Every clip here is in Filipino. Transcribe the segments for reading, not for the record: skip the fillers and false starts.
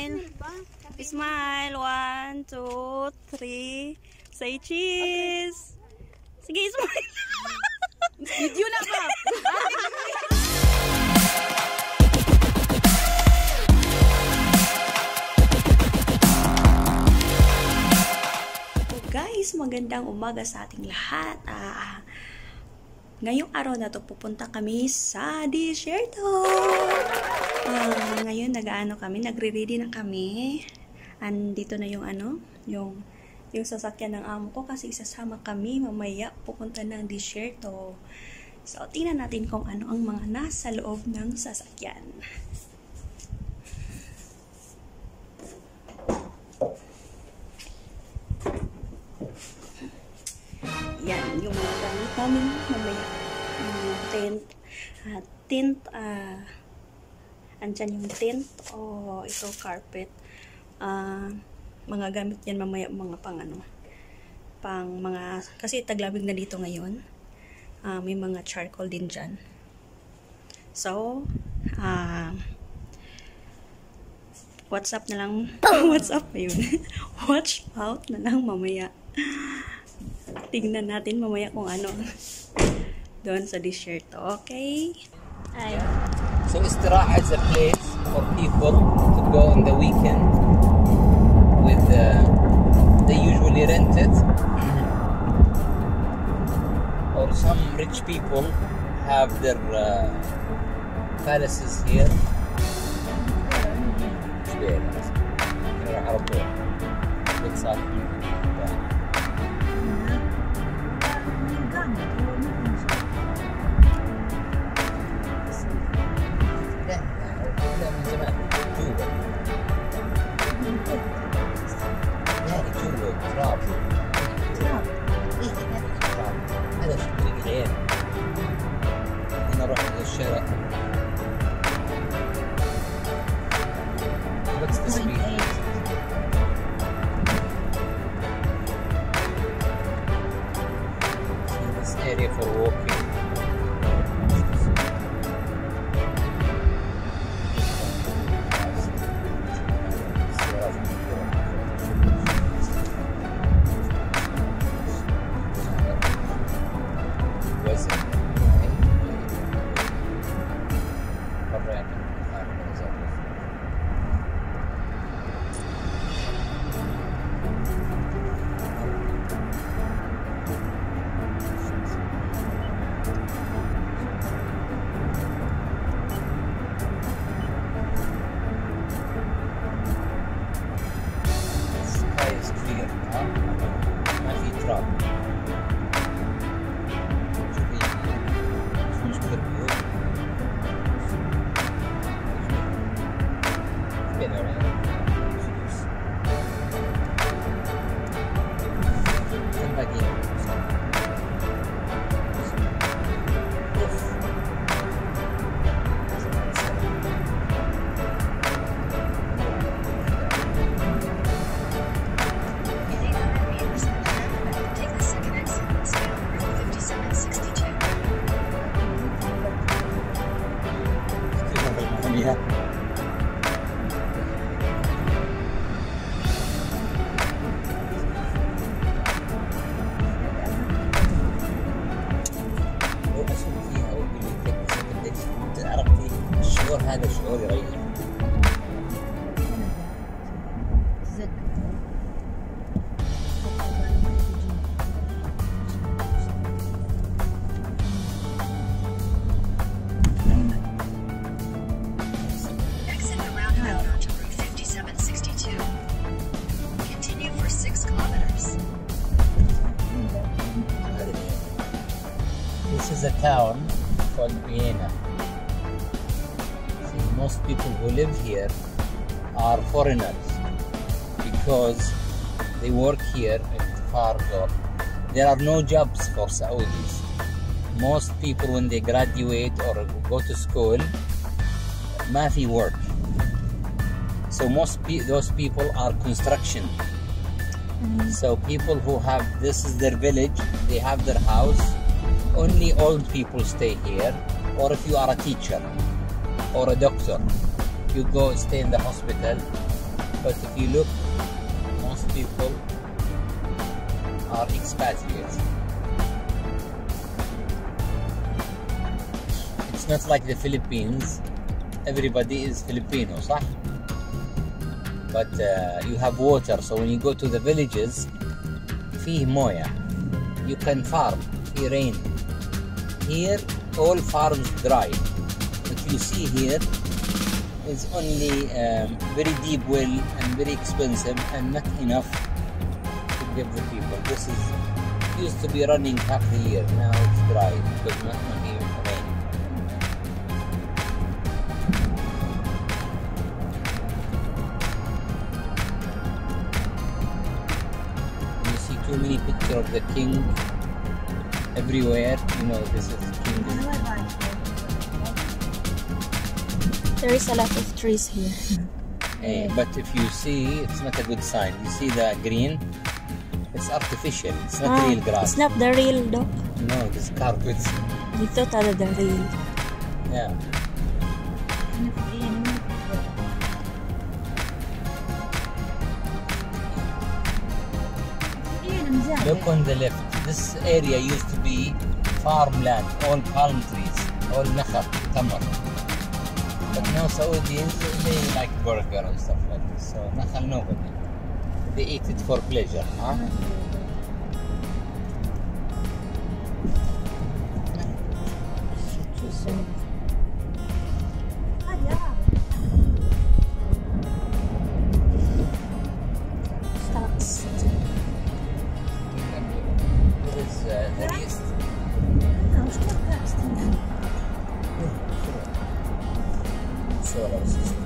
Smile. Smile. 1, 2, 3. Say cheese. Sige, smile. Video na ba? Guys, magandang umaga sa ating lahat. Ngayong araw na to pupunta kami sa Desierto. Ngayon nagre-ready na kami. Andito na yung yung sasakyan ng amo ko kasi isasama kami mamaya pupunta ng Desierto. So tingnan natin kung ano ang mga nasa loob ng sasakyan. Yan, yung mga gamit namin mamaya. Tent, andyan yung tent, ito carpet. Mga gamit yan mamaya, mga kasi taglamig na dito ngayon. May mga charcoal din dyan. So, WhatsApp na lang, WhatsApp na yun. Watch out na lang mamaya. Tingnan natin mamaya kung ano doon sa Desierto. Okay? Ay. So Istiraha is a place for people to go on the weekend with they usually rent it, or some rich people have their palaces here. What's the speed? This area for walking. هذا الشعور يغير. Exit the roundabout onto Route 5762. Continue for 6 kilometers. This is a town called Vienna. Most people who live here are foreigners because they work here in Fargo. There are no jobs for Saudis. Most people when they graduate or go to school, ما في work. So those people are construction. So people who have, this is their village, they have their house. Only old people stay here, or if you are a teacher or a doctor, you go stay in the hospital But if you look, most people are expatriates. It's not like the Philippines. Everybody is Filipino, صح? But you have water, so when you go to the villages, فيه موية. You can farm, فيه rain. Here, all farms dry. What you see here is only very deep well and very expensive and not enough to give the people. This is used to be running half the year. Now it's dry because not even rain. You see too many pictures of the king everywhere. You know this is king. There is a lot of trees here. But if you see, it's not a good sign. You see the green? It's artificial. It's not real grass. It's not the real, Doc. No, this carpets. Dito talaga the real. Yeah. Look on the left. This area used to be farmland, all palm trees, all nakhal, tamar. But now Saudis, they like burger and stuff like this. So nakhal nobody. They eat it for pleasure, huh? What is the east? Solar system.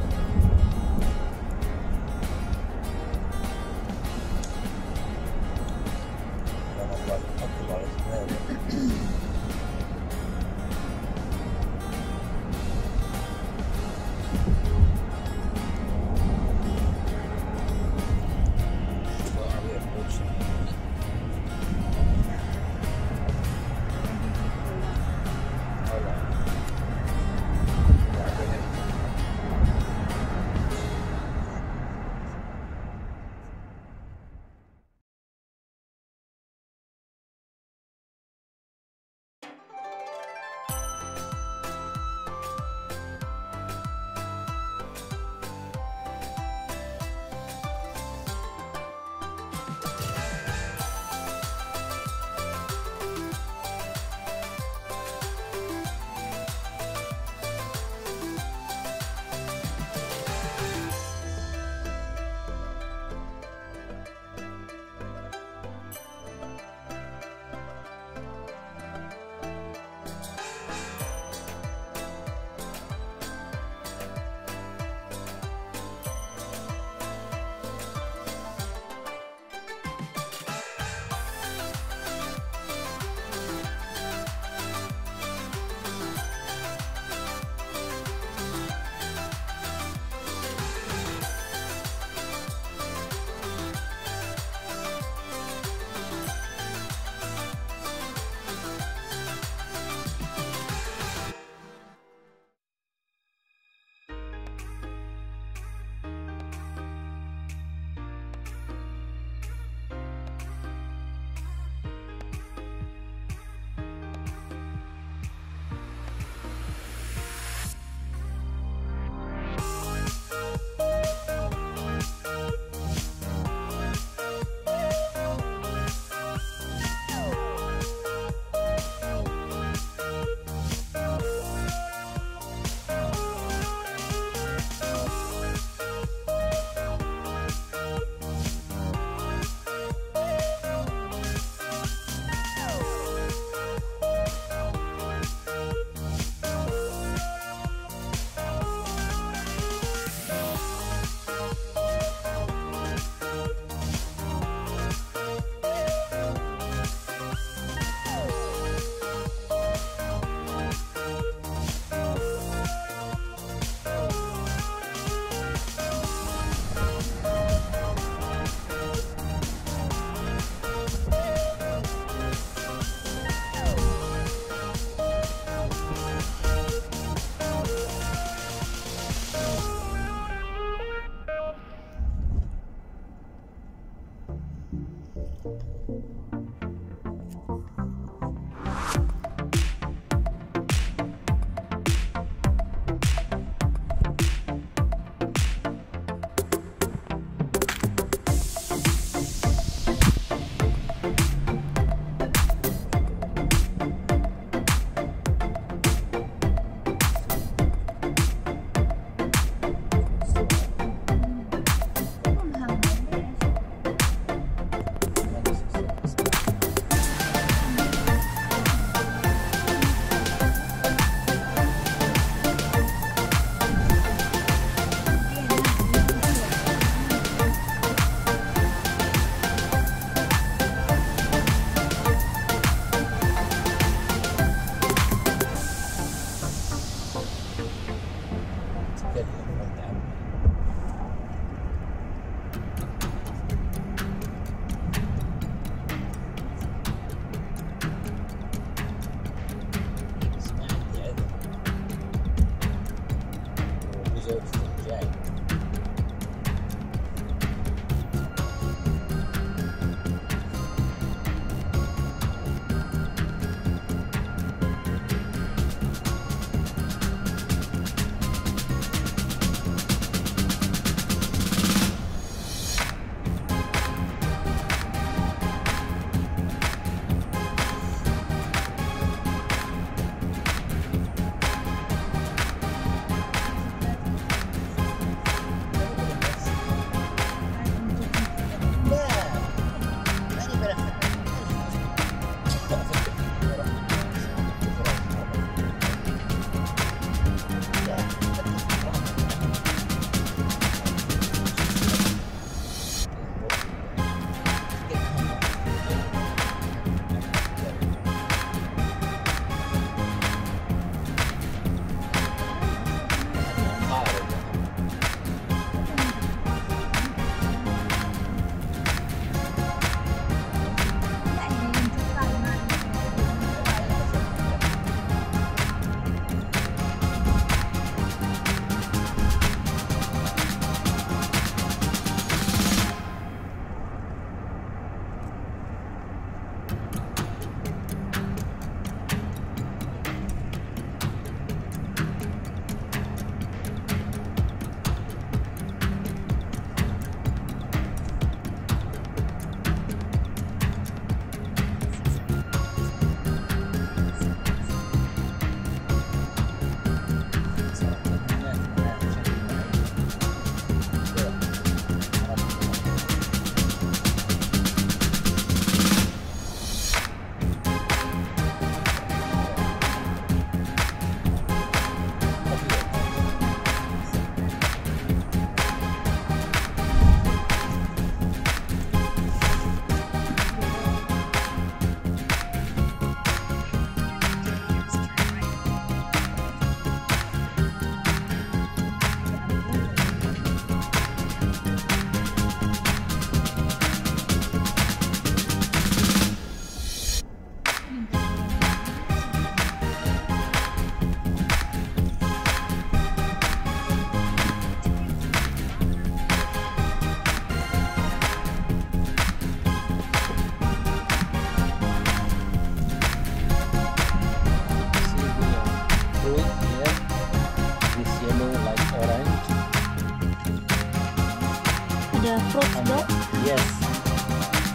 Ada fruits And, daw. yes.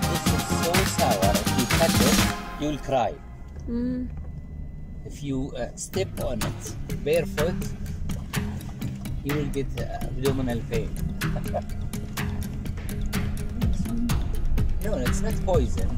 This is so sour. If you touch it, you'll cry. If you step on it barefoot, you will get abdominal pain. No, it's not poison.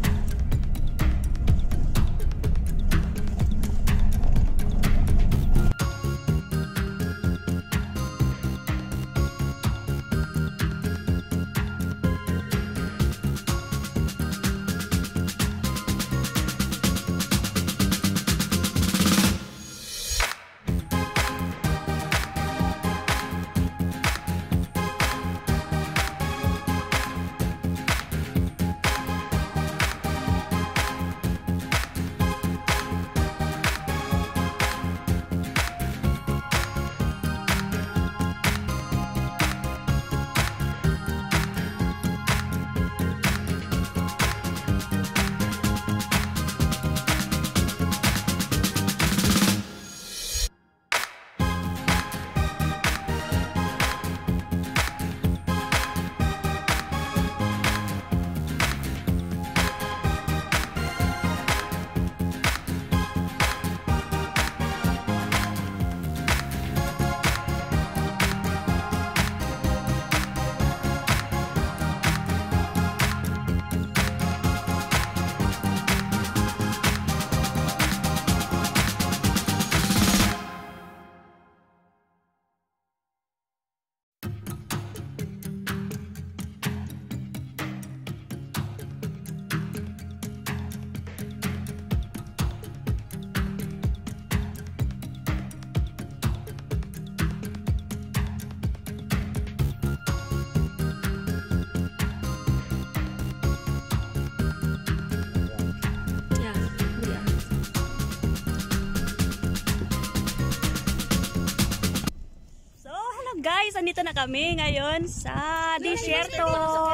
Guys, andito na kami ngayon sa disyerto.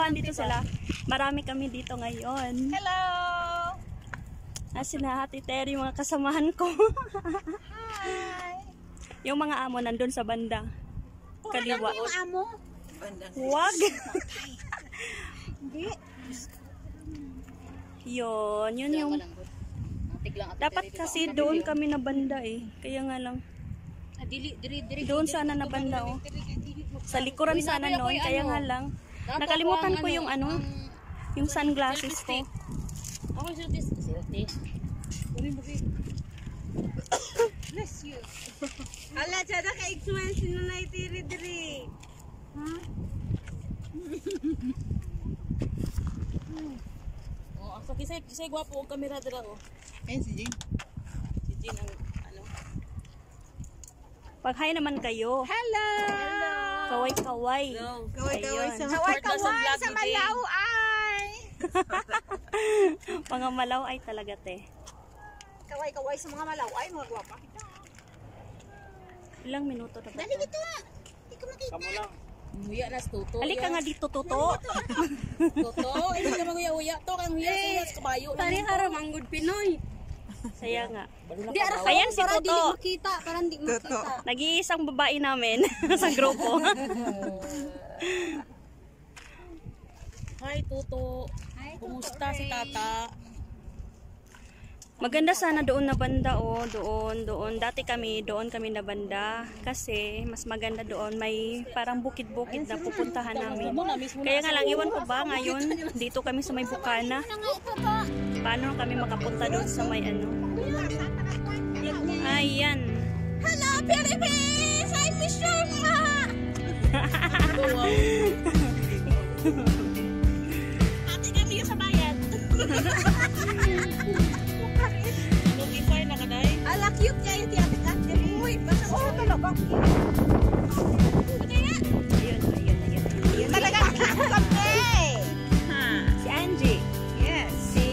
Andito sila. Marami kami dito ngayon. Hello! Asi na Ate Terry, mga kasamahan ko. Hi! Yung mga amo nandun sa banda. Kaliwa. Yung amo? Wag! Yun yung... Dapat kasi doon kami na banda eh. Kaya nga lang. Doon sana na banda oh. Sa likuran sana noon, kaya nga lang nakalimutan ko yung ano, yung sunglasses ko. Ako siltis. Bless you. Ala, tsada ka expense no na itiri-diri. Ha? Oh, ako kisay gwapo ang kamera dira oh. Ayun si Jean. Si Jean ang ano. Pag-hi naman kayo. Hello! Kaway-kaway. Kaway-kaway Ayun. sa Malaw ay! Mga malaw ay talaga te. Kaway-kaway sa mga Malaw ay mga gwapa. Ilang minuto na ba? Dali dito ah! Hindi ko makita. Kamu lang. Huya na sa tuto. Halika nga dito, Toto. Toto, hindi ka mag-huya. To, kang huya sa kabayo. Parihara manggod Pinoy. Saya nga. Di ara Ayan si para Toto. dili makita, para hindi makita. Nag-iisang babae namin sa grupo. Hi, Toto. Kumusta si Tata? Maganda sana doon na banda oh, doon. Dati doon kami na banda kasi mas maganda doon, may parang bukid-bukid na pupuntahan namin. Kaya nga lang iwan ko ba ngayon dito kami sa may Bukana. Paano kami makapunta doon sa may ano? Ayan. Hello, Philippines! I miss you! Ate kami yung sa bayan. Notify na ka na eh. Ala, cute kayo ti Ate Kat. Uy, basta ko. Oh, talaga. Ayun. Talaga cute kami. Si Angie. Yes. Si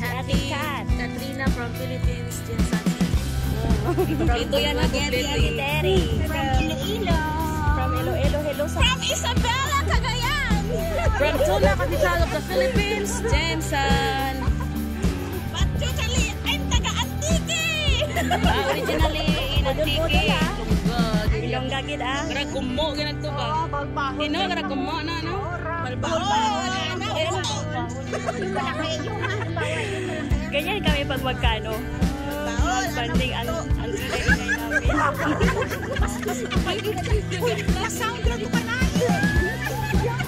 Ate Kat. Katrina from Philippines. Jensen. Ito yan ang Ate Terry. From Iloilo. From Iloilo. Hello sa... From Isabela, Cagayan. From Tula, capital of the Philippines, Jensen. Actually, I'm taga Antique. Originally in Antique. Yung gagid Gara gumo ganag to ba? Hino gara gumo na no. Ganyan kami pag magkano. Banding ang ingay namin. Sound lang ko na.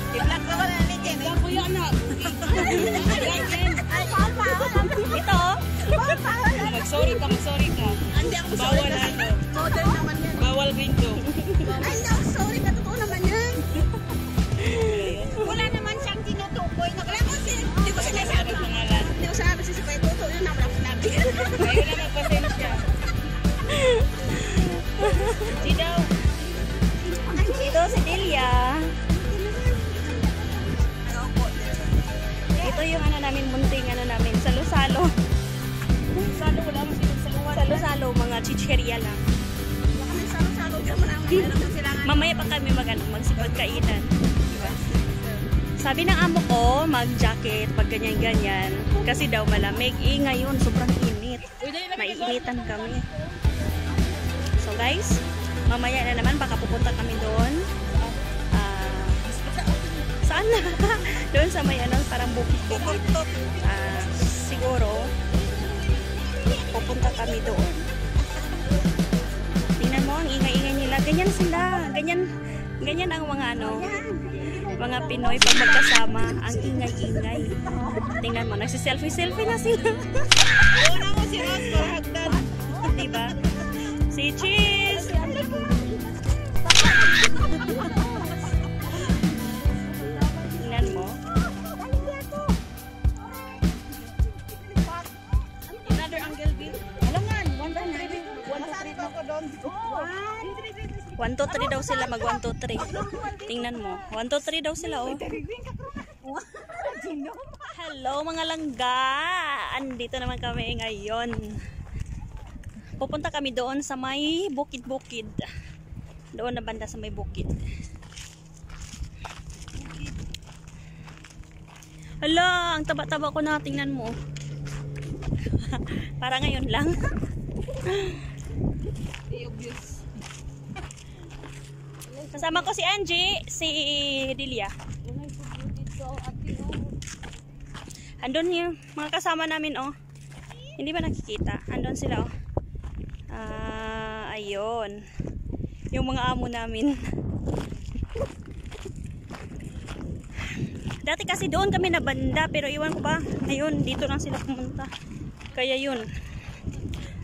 I-vlog ko na nito. Kuya na. Ito. Mag-sorry ka. Hindi ako Bawal ano. Modern naman yan. Bawal video. Ay, hindi ako sorry. Totoo naman yan. Wala naman siyang tinutukoy. Hindi ko sinasabi. Hindi ko sabi si Sipay Toto. Yun ang wala sinabi. Ayaw na magpasensya. Si daw. Ito si Delia. Ito yung ano namin, munting ano namin, salo-salo. Salo wala mo sinusaluhan. Salo-salo, mga chicheria lang. Baka may salo-salo dyan. Marami naman sila nga. Mamaya pa kami magsipagkainan. Diba? Sabi ng amo ko, mag-jacket, pag ganyan-ganyan. Kasi daw malamig. Ngayon, sobrang init. Maiinitan kami. So guys, mamaya na naman, baka pupunta kami doon. Saan na? Doon sa may ano, parang bukid-bukid. Siguro, pupunta kami doon. Tingnan mo, ang ingay-ingay nila. Ganyan sila. Ganyan ang mga ano, mga Pinoy pag magkasama. Ang ingay-ingay. Tingnan mo, nagsiselfie-selfie na sila. Una ko si Ross para hagdan. Diba? Si Cheese! Tingnan mo. Another angle view. Alam nga, 1, 2, 3 daw sila, mag 1, 2, 3. Tingnan mo. 1, 2, 3 daw sila, oh. Hello mga langga! Andito naman kami ngayon. Pupunta kami doon sa may bukid-bukid. Doon na banda sa may bukid. Hala, ang taba-taba ko na. Tingnan mo. Para ngayon lang. Kasama ko si Angie, si Delia. Andun yung mga kasama namin, oh. Hindi ba nakikita? Andun sila, oh. Ayun. Yung mga amo namin. Dati kasi doon kami na banda, pero iwan ko ba, ngayon dito lang sila pumunta. Kaya yun.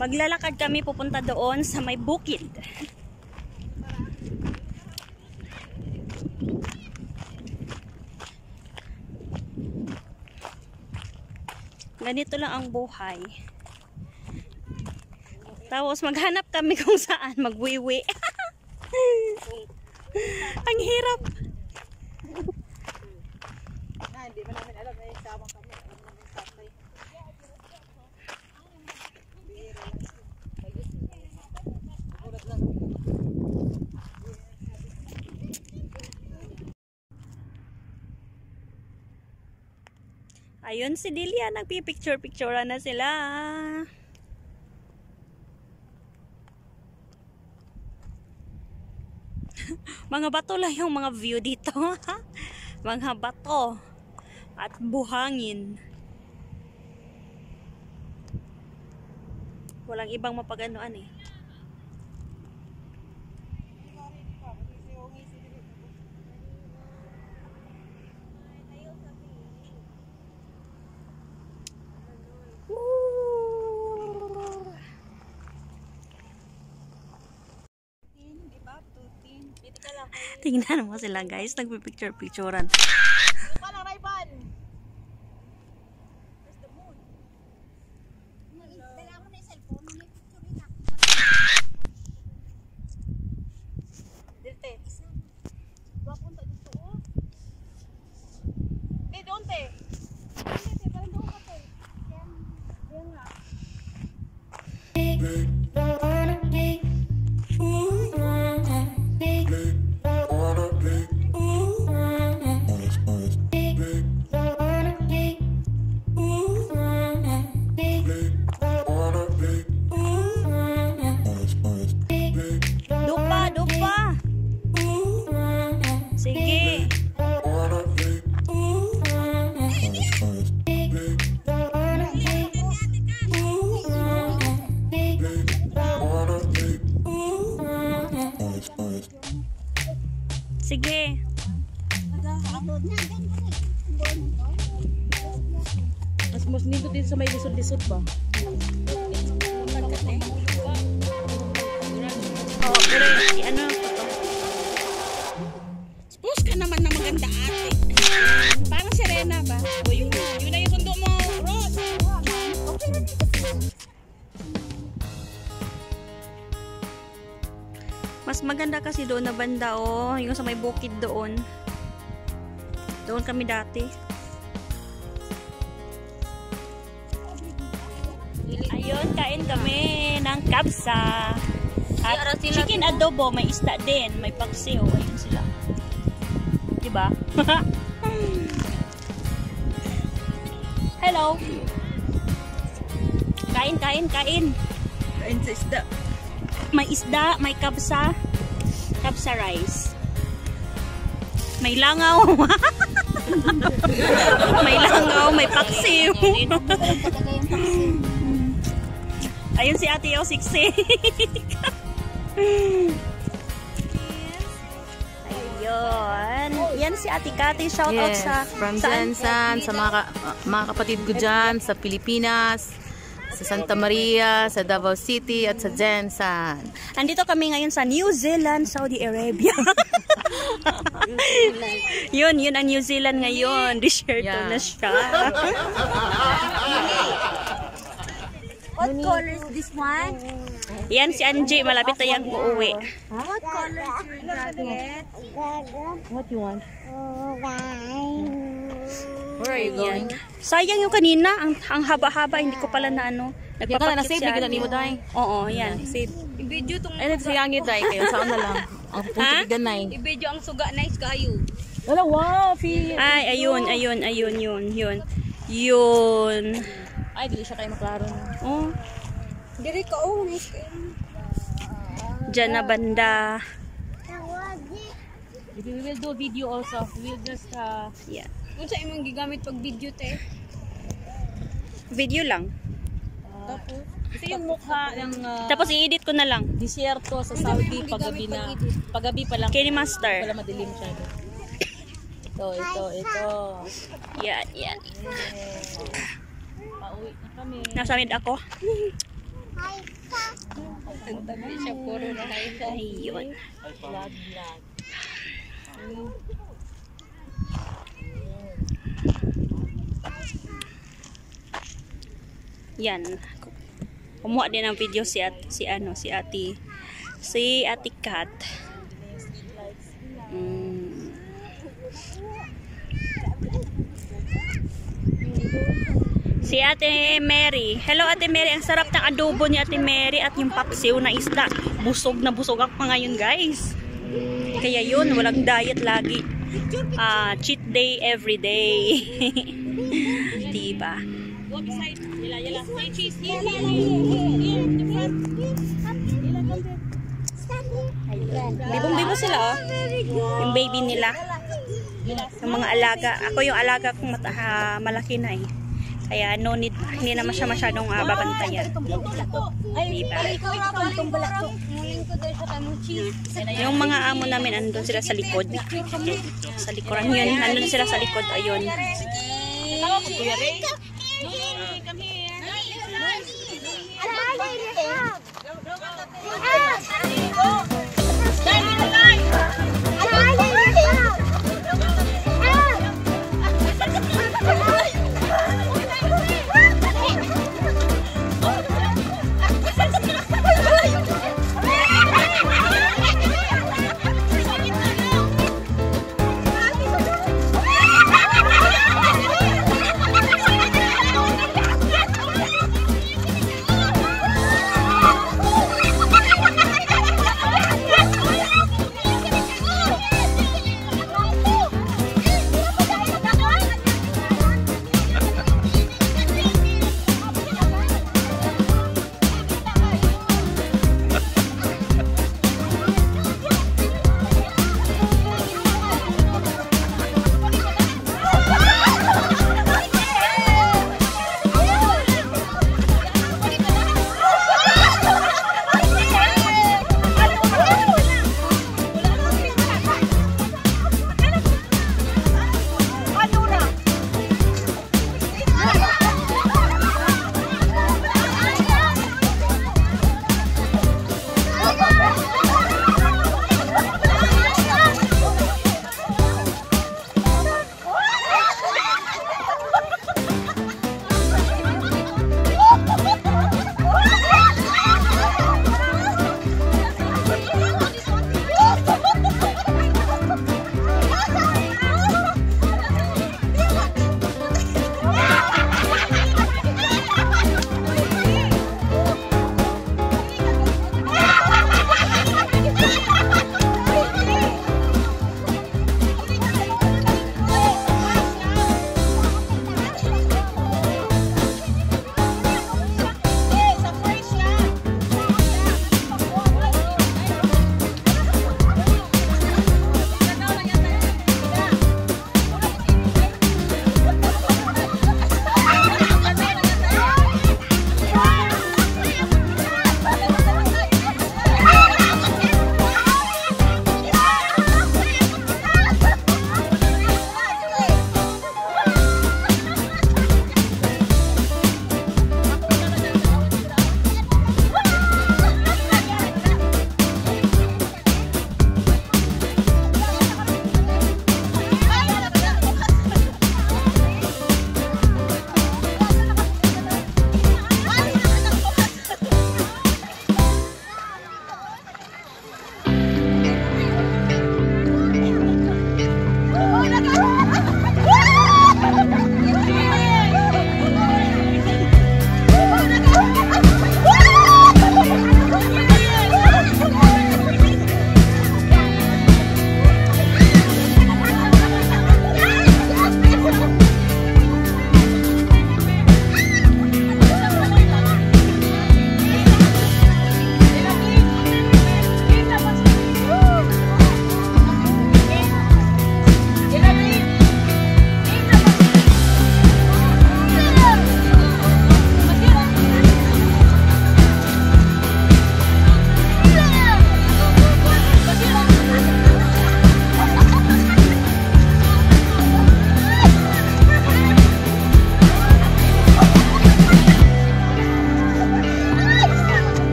Maglalakad kami pupunta doon sa may bukid. Ganito lang ang buhay. Tapos maghanap kami kung saan magwiwi. Ang hirap. Hindi ba namin alam na yung sabang kami. Alam namin tatay. Ayun si Delia, nagpipicture-picturean na sila. Mga bato lang yung mga view dito. Mga bato at buhangin. Walang ibang mapaganoan eh. Tingnan mo sila guys, nagpipicture-picturean. Paano, Rayban? Where's the moon? Dala ko na yung cellphone. May picture na. Dilte. Wapunta dito, oh. Doon te. Hindi, parang doon ka, te. Yan nga. Dupa, dupa! Sige. Sige. Mas nindot din sa may lisod-lisod ba? Oh, pero ano? Post ka naman na maganda ate. Parang Serena ba? O yun na yung sundo mo, Rose. Mas maganda kasi doon na banda, oh. Yung sa may bukid doon. Doon kami dati. Ayun, kain kami ng kabsa. At chicken adobo, may isda din. May paksiw. Ayun sila. Diba? Hello! Kain, kain, kain. Kain sa isda. May isda, may kabsa. Kabsa rice. May langaw. May langaw, may paksiw. Ayun si Ate Yo, siksik. Ayun. Yan si Ate Kati. Shout out sa... From Jensan, sa mga kapatid ko dyan, sa Pilipinas, sa Santa Maria, sa Davao City, at sa Jensan. Andito kami ngayon sa New Zealand, Saudi Arabia. yun ang New Zealand ngayon. Desierto na siya. What color is this one? Yan si Angie, malapit na yung uuwi. What color is your jacket? What you want? Where are you going? Sayang yung kanina, ang haba-haba, hindi ko pala na ano. Yan ka na, nasave, bigyan na mo tayo. Oo, yan. Save. I-video tong Ay, nagsayangin tayo kayo. Saan na lang? Ang punta ganay. i-video ang suga nice kayo. Wala, wow, feel. Ay, ayun. Yun. Ay, dili siya kayo maklaro na. Oh, Diri ka nice kayo. dyan na banda. We will do video also. We'll just, Yeah. Kung sa imong gigamit pag video te. Video lang. ito yung mukha ng Tapos i-edit ko na lang. disyerto sa Saudi paggabi na. Paggabi pa lang. Kenny Master. Pala madilim siya. Ito. Yan. Pauwi na kami. Nasa mid ako. Ang tabi siya puro na Ayun. Vlog. Yan. Kumuha din ng video si Ate Kat. Si Ate Mary. Hello Ate Mary. Ang sarap ng adobo ni Ate Mary at yung paksiw na isda. Busog na busog ako ngayon guys. Kaya yun, walang diet lagi. Cheat day every day. Diba? Go beside. Yala. Hey, cheese. Here. Bibong-bibo sila oh. Yung baby nila. Yung mga alaga. Ako yung alaga kong malaki na eh. Kaya no need, hindi naman siya masyadong babantayan. Diba? Yung mga amo namin andun sila sa likod. Sa likuran yun. Andun sila sa likod. Ayun.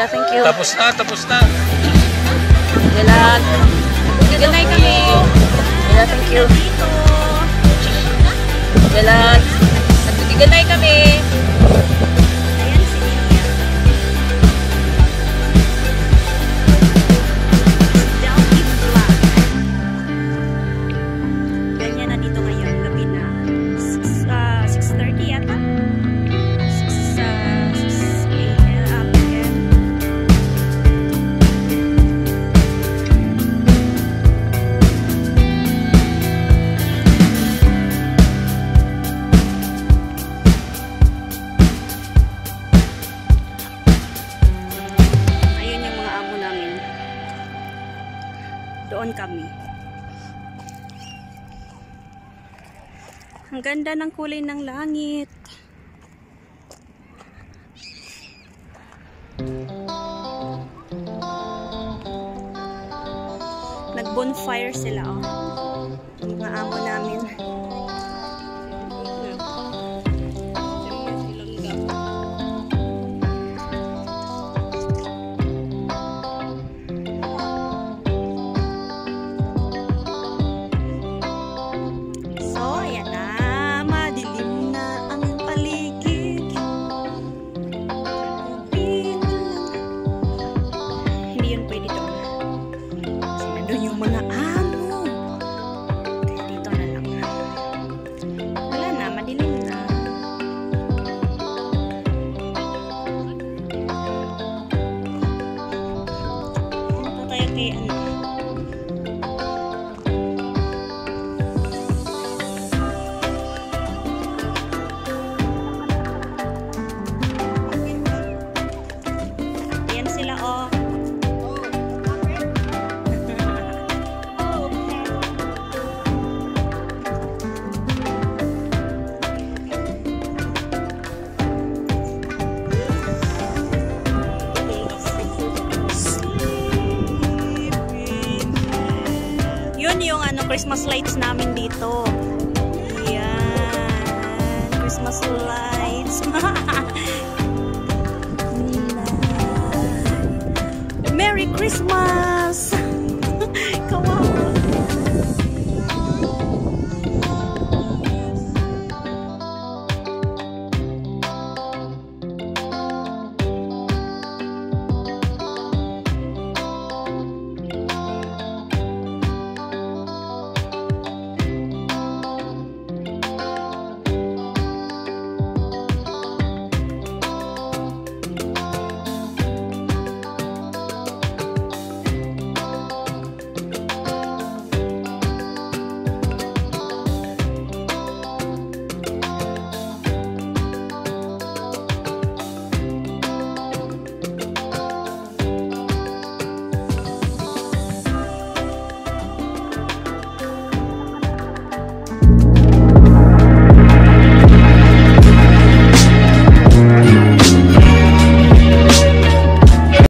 Ella, thank you. Tapos na. Ella, good night kami. Ella, thank you. Ella, good night kami. Ayan si Nia. Delphi Vlog. Ganyan na dito ngayon. Gabi na. 6:30 yata. 6 a.m. again. Ayun yung mga amo namin. Doon kami. Ang ganda ng kulay ng langit. Nag-bonfire sila, oh. Yung mga amo namin. So, ayan na. Madilim na ang paligid. Hindi yun pwede doon. Kasi nandun yung mga amo. Kaya dito na lang. Wala na, madilim na. Punta tayo kay ano. Ayan sila, oh. Yun yung ano, Christmas lights namin dito. Ayan. Christmas lights. Merry Christmas!